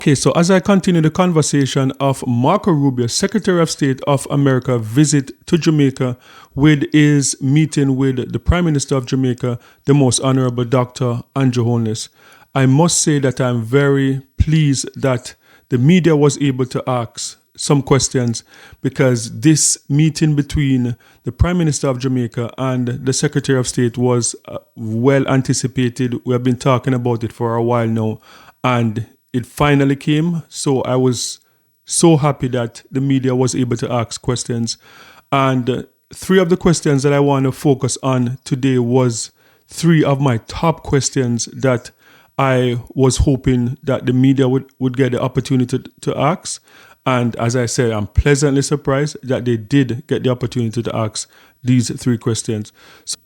Okay, so as I continue the conversation of Marco Rubio, Secretary of State of America, visit to Jamaica with his meeting with the Prime Minister of Jamaica, the Most Honorable Dr. Andrew Holness, I must say that I'm very pleased that the media was able to ask some questions, because this meeting between the Prime Minister of Jamaica and the Secretary of State was well anticipated. We have been talking about it for a while now, and it finally came. So I was so happy that the media was able to ask questions. And three of the questions that I want to focus on today was three of my top questions that I was hoping that the media would get the opportunity to ask. And as I said, I'm pleasantly surprised that they did get the opportunity to ask these three questions.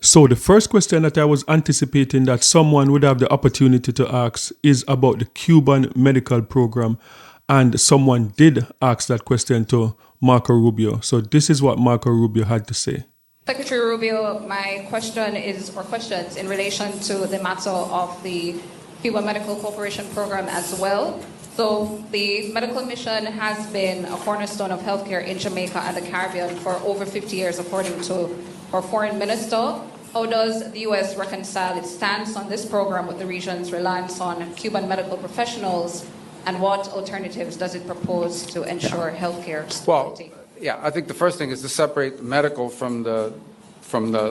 So the first question that I was anticipating that someone would have the opportunity to ask is about the Cuban medical program. And someone did ask that question to Marco Rubio. So this is what Marco Rubio had to say. Secretary Rubio, my question is, or questions in relation to the matter of the Cuban Medical Corporation program as well. So the medical mission has been a cornerstone of healthcare in Jamaica and the Caribbean for over 50 years, according to our foreign minister. How does the U.S. reconcile its stance on this program with the region's reliance on Cuban medical professionals, and what alternatives does it propose to ensure healthcare stability? Well, I think the first thing is to separate medical from the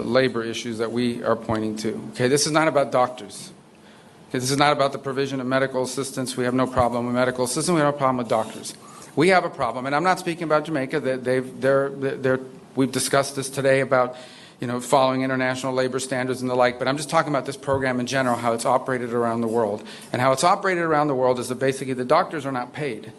labor issues that we are pointing to. Okay, this is not about doctors. This is not about the provision of medical assistance. We have no problem with medical assistance. We have no problem with doctors. We have a problem, and I'm not speaking about Jamaica. We've discussed this today about, following international labor standards and the like, but I'm just talking about this program in general, how it's operated around the world. And how it's operated around the world is that basically the doctors are not paid.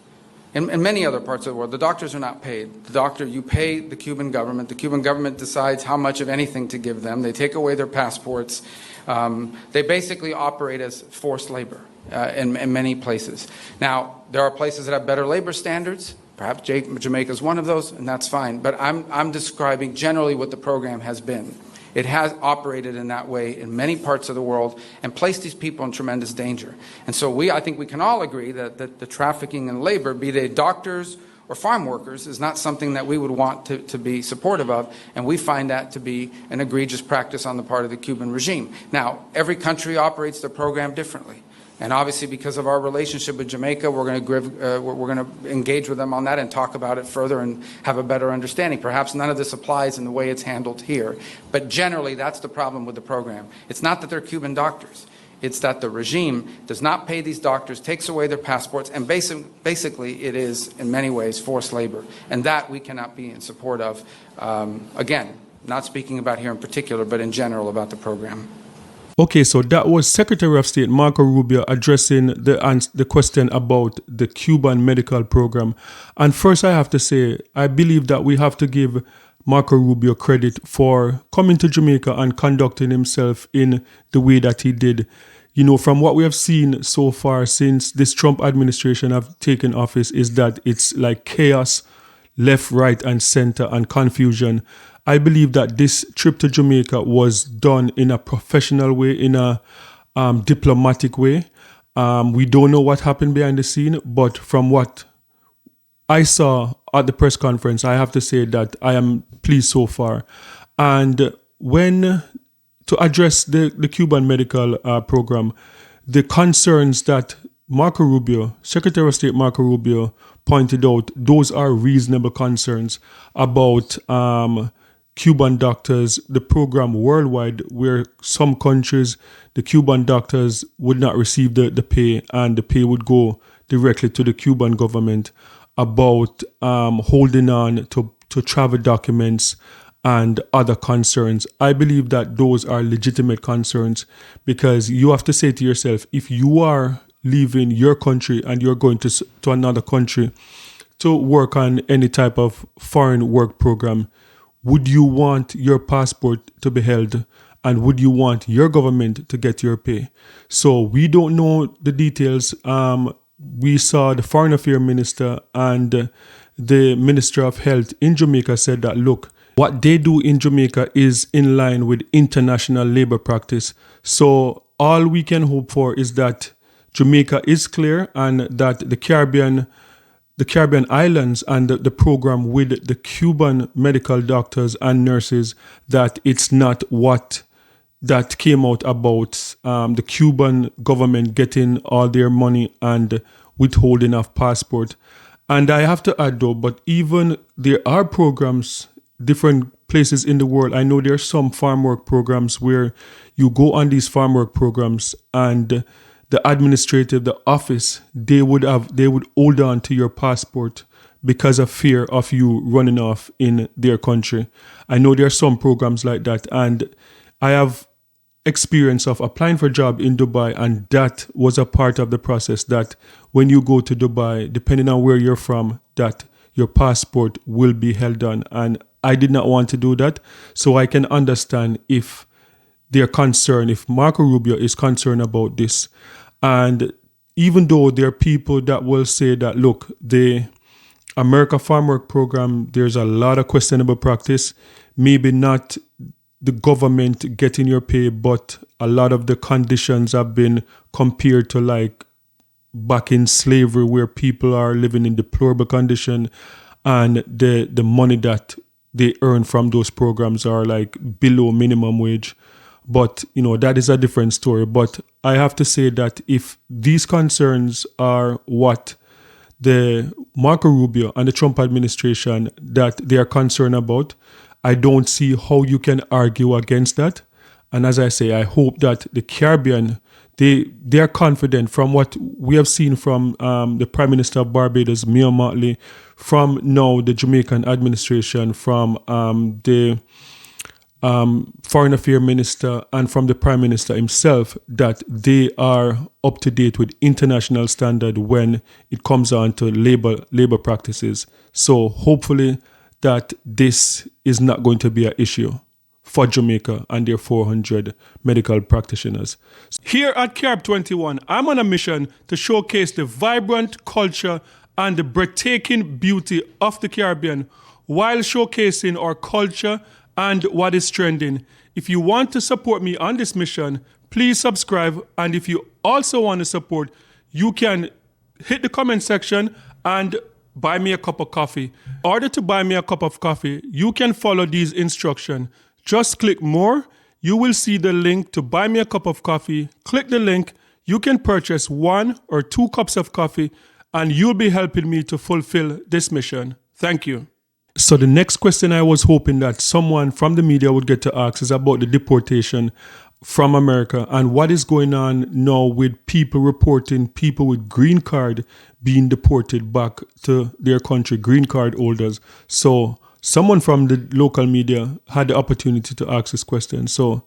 In many other parts of the world, the doctors are not paid. You pay the Cuban government. The Cuban government decides how much of anything to give them. They take away their passports. They basically operate as forced labor in many places. Now, there are places that have better labor standards. Perhaps Jamaica is one of those, and that's fine. But I'm describing generally what the program has been. It has operated in that way in many parts of the world and placed these people in tremendous danger. And so I think we can all agree that the trafficking in labor, be they doctors or farm workers, is not something that we would want to be supportive of, and we find that to be an egregious practice on the part of the Cuban regime. Now, every country operates their program differently. And obviously, because of our relationship with Jamaica, we're going to engage with them on that and talk about it further and have a better understanding. Perhaps none of this applies in the way it's handled here. But generally, that's the problem with the program. It's not that they're Cuban doctors. It's that the regime does not pay these doctors, takes away their passports, and basically it is, in many ways, forced labor. And that we cannot be in support of. Again, not speaking about here in particular, but in general about the program. Okay, so that was Secretary of State Marco Rubio addressing the question about the Cuban medical program. And first, I have to say, I believe that we have to give Marco Rubio credit for coming to Jamaica and conducting himself in the way that he did. From what we have seen so far since this Trump administration have taken office, is that it's like chaos, left, right, and center, and confusion. I believe that this trip to Jamaica was done in a professional way, in a diplomatic way. We don't know what happened behind the scene, but from what I saw at the press conference, I have to say that I am pleased so far. And to address the Cuban medical program, the concerns that Marco Rubio, Secretary of State Marco Rubio, pointed out, those are reasonable concerns about Cuban doctors, the program worldwide, where some countries, the Cuban doctors would not receive the pay, and the pay would go directly to the Cuban government, about holding on to travel documents and other concerns. I believe that those are legitimate concerns, because you have to say to yourself, if you are leaving your country and you're going to another country to work on any type of foreign work program, would you want your passport to be held, and would you want your government to get your pay? So we don't know the details. We saw the Foreign Affairs Minister and the Minister of Health in Jamaica said that, look, what they do in Jamaica is in line with international labor practice. So all we can hope for is that Jamaica is clear and that the Caribbean islands and the program with the Cuban medical doctors and nurses, that it's not what that came out about the Cuban government getting all their money and withholding of passport. And I have to add though, but even there are programs, different places in the world. I know there are some farm work programs where you go on these farm work programs and the office, they would hold on to your passport because of fear of you running off in their country. I know there are some programs like that, and I have experience of applying for a job in Dubai, and that was a part of the process, that when you go to Dubai, depending on where you're from, that your passport will be held on. And I did not want to do that, so I can understand if they're concerned, if Marco Rubio is concerned about this. And even though there are people that will say that, look, the America Farm Work Program, there's a lot of questionable practice, maybe not the government getting your pay, but a lot of the conditions have been compared to like back in slavery, where people are living in deplorable condition, and the money that they earn from those programs are like below minimum wage. But, that is a different story. But I have to say that if these concerns are what the Marco Rubio and the Trump administration, that they are concerned about, I don't see how you can argue against that. And as I say, I hope that the Caribbean, they are confident from what we have seen from the Prime Minister of Barbados, Mia Mottley, from now the Jamaican administration, from the Foreign Affairs Minister, and from the Prime Minister himself, that they are up to date with international standard when it comes on to labor practices. So hopefully that this is not going to be an issue for Jamaica and their 400 medical practitioners. Here at Carib 21, I'm on a mission to showcase the vibrant culture and the breathtaking beauty of the Caribbean while showcasing our culture and what is trending. If you want to support me on this mission, please subscribe. And if you also want to support, you can hit the comment section and buy me a cup of coffee. In order to buy me a cup of coffee, you can follow these instructions. Just click more. You will see the link to buy me a cup of coffee. Click the link. You can purchase 1 or 2 cups of coffee, and you'll be helping me to fulfill this mission. Thank you. So the next question I was hoping that someone from the media would get to ask is about the deportation from America and what is going on now with people reporting people with green card being deported back to their country, green card holders. So someone from the local media had the opportunity to ask this question. So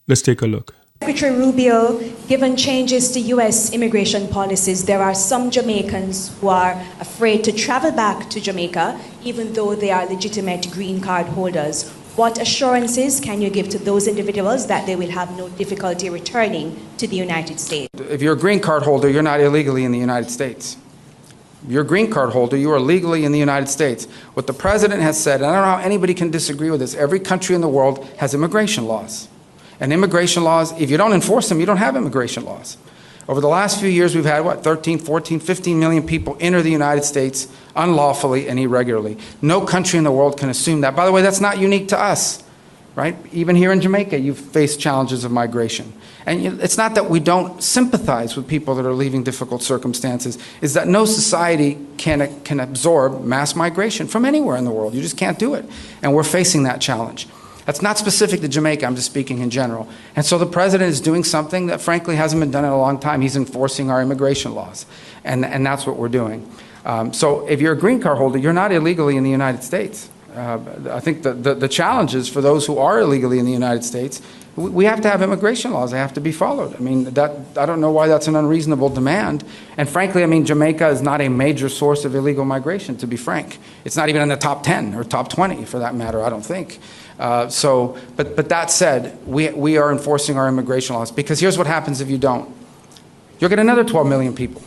let's take a look. Secretary Rubio, given changes to U.S. immigration policies, there are some Jamaicans who are afraid to travel back to Jamaica, even though they are legitimate green card holders. What assurances can you give to those individuals that they will have no difficulty returning to the United States? If you're a green card holder, you're not illegally in the United States. If you're a green card holder, you are legally in the United States. What the president has said, and I don't know how anybody can disagree with this, every country in the world has immigration laws. And immigration laws, if you don't enforce them, you don't have immigration laws. Over the last few years, we've had, 13, 14, 15 million people enter the United States unlawfully and irregularly. No country in the world can assume that. By the way, that's not unique to us, right? Even here in Jamaica, you've faced challenges of migration. And it's not that we don't sympathize with people that are leaving difficult circumstances. It's that no society can absorb mass migration from anywhere in the world. You just can't do it. And we're facing that challenge. That's not specific to Jamaica, I'm just speaking in general. And so the president is doing something that frankly hasn't been done in a long time. He's enforcing our immigration laws. And that's what we're doing. So if you're a green card holder, you're not illegally in the United States. I think the challenges for those who are illegally in the United States, we have to have immigration laws. They have to be followed. I mean, I don't know why that's an unreasonable demand. And frankly, I mean, Jamaica is not a major source of illegal migration, to be frank. It's not even in the top 10 or top 20, for that matter, I don't think. But that said, we are enforcing our immigration laws, because here's what happens if you don't. You'll get another 12 million people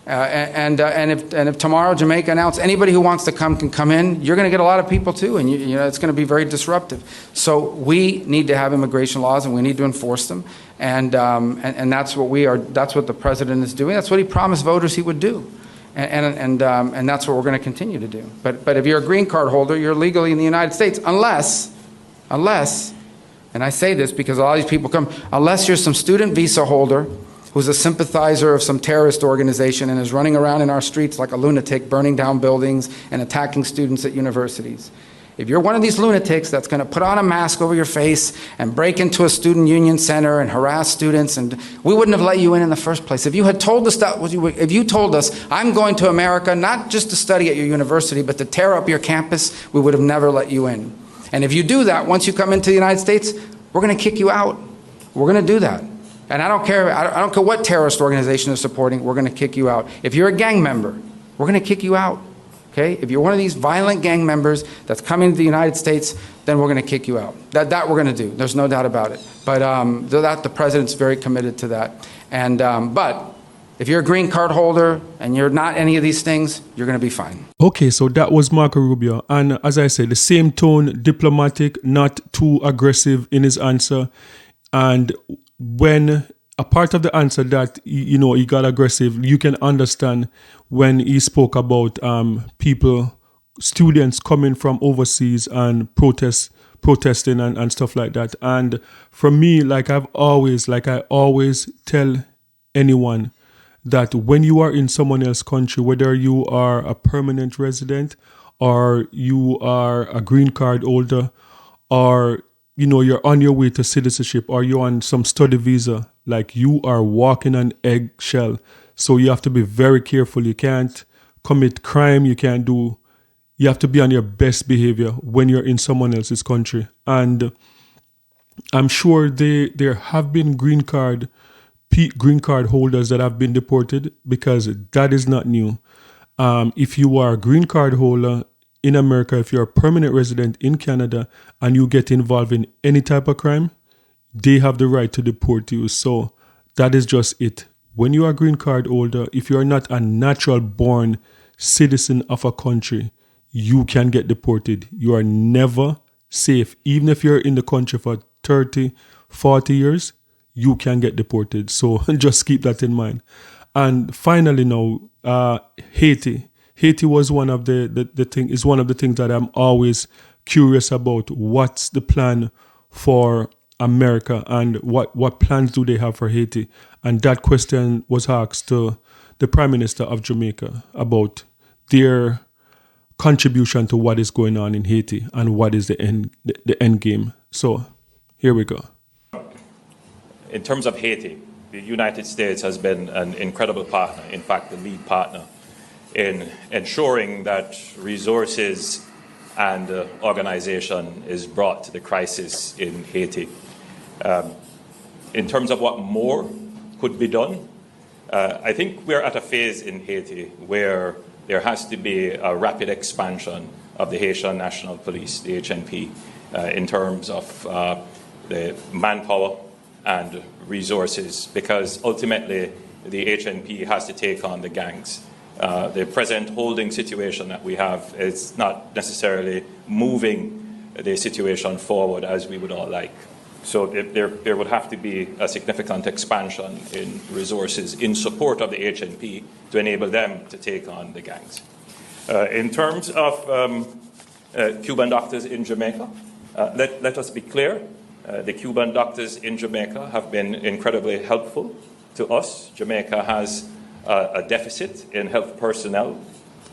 And if tomorrow Jamaica announced anybody who wants to come can come in, you're going to get a lot of people too, and you know it's going to be very disruptive. So we need to have immigration laws, and we need to enforce them, and that's what we are. That's what the president is doing. That's what he promised voters he would do, and that's what we're going to continue to do. But if you're a green card holder, you're legally in the United States, unless, and I say this because a lot of these people come, unless you're some student visa holder who's a sympathizer of some terrorist organization and is running around in our streets like a lunatic, burning down buildings and attacking students at universities. If you're one of these lunatics that's going to put on a mask over your face and break into a student union center and harass students, and we wouldn't have let you in the first place. If you had told us that, if you told us, I'm going to America not just to study at your university, but to tear up your campus, we would have never let you in. And if you do that, once you come into the United States, we're going to kick you out. We're going to do that. And I don't care what terrorist organization is supporting, we're going to kick you out. If you're a gang member, we're going to kick you out. Okay? If you're one of these violent gang members that's coming to the United States, then we're going to kick you out. That we're going to do. There's no doubt about it. But the president's very committed to that. And but if you're a green card holder and you're not any of these things, you're going to be fine. Okay, so that was Marco Rubio. And as I said, the same tone, diplomatic, not too aggressive in his answer. And when a part of the answer that, you know, he got aggressive, you can understand when he spoke about students coming from overseas and protesting and stuff like that. And for me, like I always tell anyone that when you are in someone else's country, whether you are a permanent resident or you are a green card holder or you know, you're on your way to citizenship or you're on some study visa, like you are walking on eggshell. So you have to be very careful. You can't commit crime. You have to be on your best behavior when you're in someone else's country. And I'm sure there have been green card holders that have been deported because that is not new. If you are a green card holder in America, if you're a permanent resident in Canada and you get involved in any type of crime, they have the right to deport you. So that is just it. When you are a green card holder, if you're not a natural born citizen of a country, you can get deported. You are never safe. Even if you're in the country for 30, 40 years, you can get deported. So just keep that in mind. And finally now, Haiti. Haiti was one of the things that I'm always curious about. What's the plan for America and what plans do they have for Haiti? And that question was asked to the Prime Minister of Jamaica about their contribution to what is going on in Haiti and what is the end game. So here we go. In terms of Haiti, the United States has been an incredible partner, in fact, the lead partner in ensuring that resources and organization is brought to the crisis in Haiti. In terms of what more could be done, I think we're at a phase in Haiti where there has to be a rapid expansion of the Haitian National Police, the HNP, in terms of the manpower and resources, because ultimately the HNP has to take on the gangs. The present holding situation that we have is not necessarily moving the situation forward as we would all like. So there would have to be a significant expansion in resources in support of the HNP to enable them to take on the gangs. In terms of Cuban doctors in Jamaica, let us be clear. The Cuban doctors in Jamaica have been incredibly helpful to us. Jamaica has a deficit in health personnel,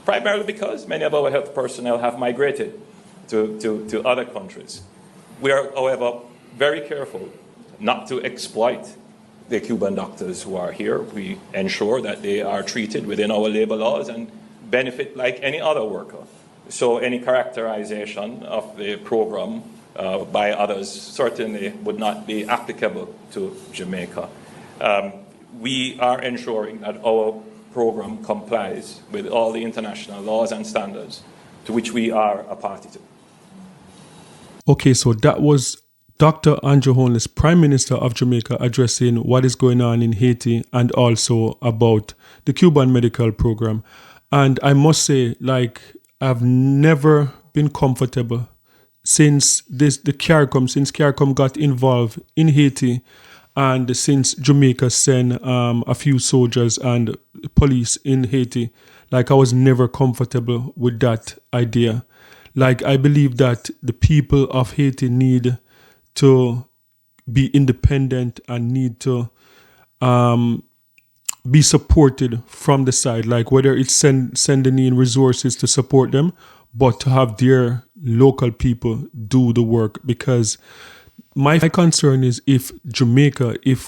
primarily because many of our health personnel have migrated to other countries. We are, however, very careful not to exploit the Cuban doctors who are here. We ensure that they are treated within our labor laws and benefit like any other worker. So any characterization of the program by others certainly would not be applicable to Jamaica. We are ensuring that our program complies with all the international laws and standards to which we are a party to. Okay, so that was Dr. Andrew Holness, Prime Minister of Jamaica, addressing what is going on in Haiti and also about the Cuban medical program. And I must say, like, I've never been comfortable since CARICOM got involved in Haiti, and since Jamaica sent a few soldiers and police in Haiti. Like, I was never comfortable with that idea. Like, I believe that the people of Haiti need to be independent and need to be supported from the side, like whether it's sending in resources to support them, but to have their local people do the work. Because my concern is, if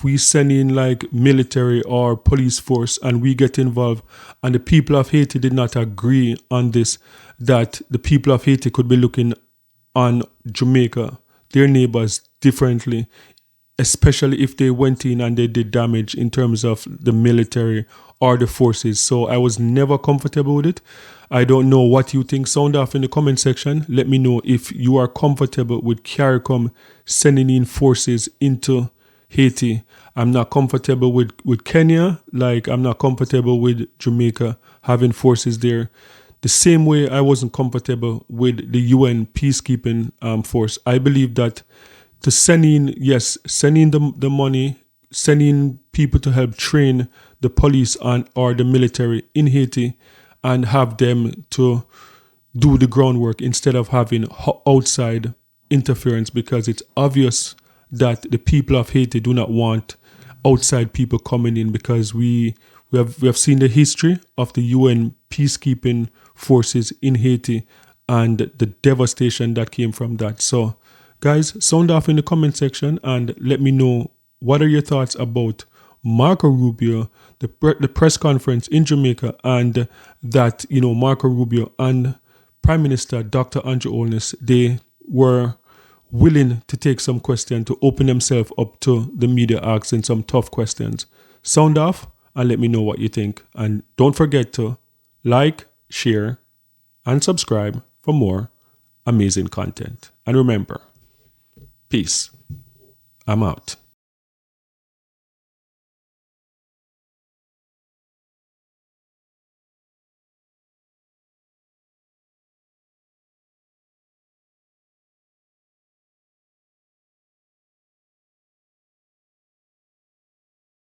we send in like military or police force and we get involved and the people of Haiti did not agree on this, that the people of Haiti could be looking on Jamaica, their neighbors, differently, especially if they went in and they did damage in terms of the military or the forces. So I was never comfortable with it. I don't know what you think. Sound off in the comment section. Let me know if you are comfortable with CARICOM sending in forces into Haiti. I'm not comfortable with Kenya. Like, I'm not comfortable with Jamaica having forces there. The same way I wasn't comfortable with the UN peacekeeping force. I believe that to send in the money, send in people to help train the police or the military in Haiti and have them to do the groundwork instead of having outside interference, because it's obvious that the people of Haiti do not want outside people coming in, because we have seen the history of the UN peacekeeping forces in Haiti and the devastation that came from that. So, guys, sound off in the comment section and let me know what are your thoughts about Marco Rubio, the press conference in Jamaica, and that, Marco Rubio and Prime Minister Dr. Andrew Holness, they were willing to take some questions, to open themselves up to the media, asking some tough questions. Sound off and let me know what you think. And don't forget to like, share, and subscribe for more amazing content. And remember, peace. I'm out.